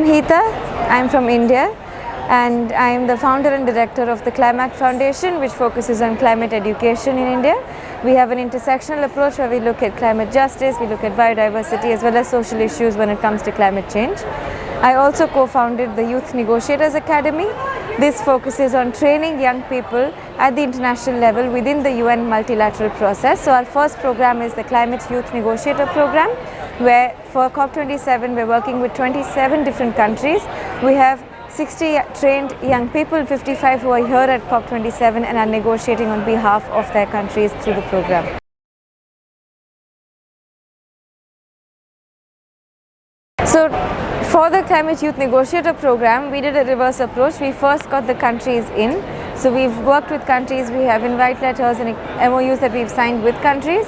I'm Heeta. I'm from India, and I'm the founder and director of the Climate Foundation, which focuses on climate education in India. We have an intersectional approach where we look at climate justice, we look at biodiversity as well as social issues when it comes to climate change. I also co-founded the Youth Negotiators Academy. This focuses on training young people at the international level within the UN multilateral process. So our first program is the Climate Youth Negotiator program, where for COP27 we're working with 27 different countries. We have 60 trained young people, 55 who are here at COP27 and are negotiating on behalf of their countries through the program. So for the Climate Youth Negotiator program, we did a reverse approach. We first got the countries in. So we've worked with countries, we have invite letters and MOUs that we've signed with countries,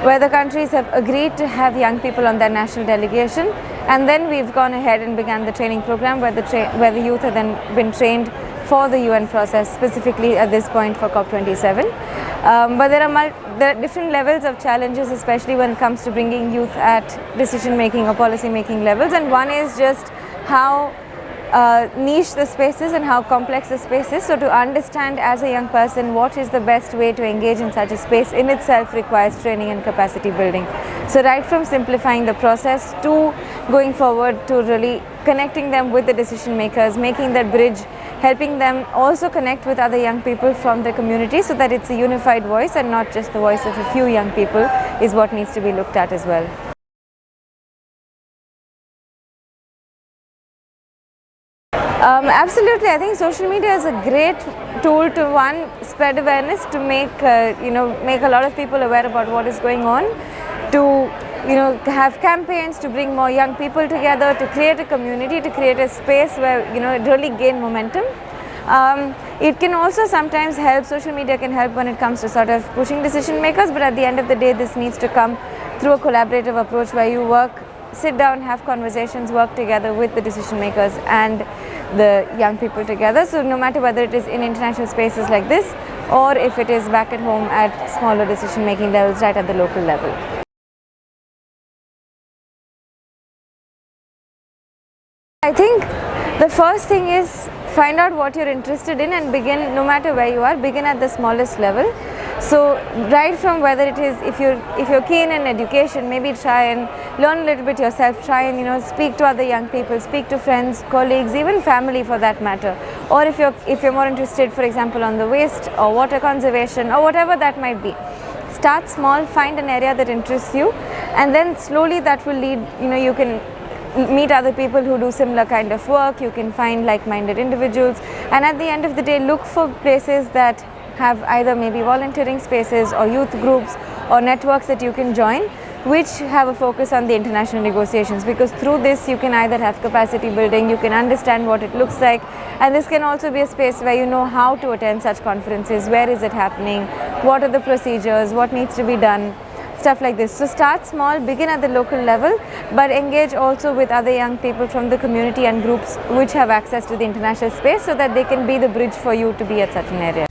where the countries have agreed to have young people on their national delegation, and then we've gone ahead and began the training program where the youth have then been trained for the UN process, specifically at this point for COP27. But there are different levels of challenges, especially when it comes to bringing youth at decision making or policy making levels, and one is just how niche the space is and how complex the space is. So to understand as a young person what is the best way to engage in such a space in itself requires training and capacity building. So right from simplifying the process to going forward to really connecting them with the decision makers, making that bridge, helping them also connect with other young people from the community so that it's a unified voice and not just the voice of a few young people is what needs to be looked at as well. Absolutely, I think social media is a great tool to spread awareness, to make make a lot of people aware about what is going on, to have campaigns to bring more young people together, to create a community, to create a space where it really gain momentum. It can also sometimes help, social media can help when it comes to sort of pushing decision makers, but at the end of the day this needs to come through a collaborative approach where you sit down, have conversations, work together with the decision makers and the young people together. So no matter whether it is in international spaces like this or if it is back at home at smaller decision making levels right at the local level. I think the first thing is find out what you're interested in and begin, no matter where you are, begin at the smallest level. So right from whether it is, if you're keen in education, maybe try and learn a little bit yourself, try and speak to other young people, speak to friends, colleagues, even family for that matter. Or if you're more interested, for example, on the waste or water conservation or whatever that might be. Start small, find an area that interests you, and then slowly that will lead, you can meet other people who do similar kind of work, you can find like-minded individuals, and at the end of the day look for places that have either maybe volunteering spaces or youth groups or networks that you can join which have a focus on the international negotiations, because through this you can either have capacity building, you can understand what it looks like, and this can also be a space where you know how to attend such conferences, where is it happening, what are the procedures, what needs to be done, stuff like this. So start small, begin at the local level, but engage also with other young people from the community and groups which have access to the international space so that they can be the bridge for you to be at such an area.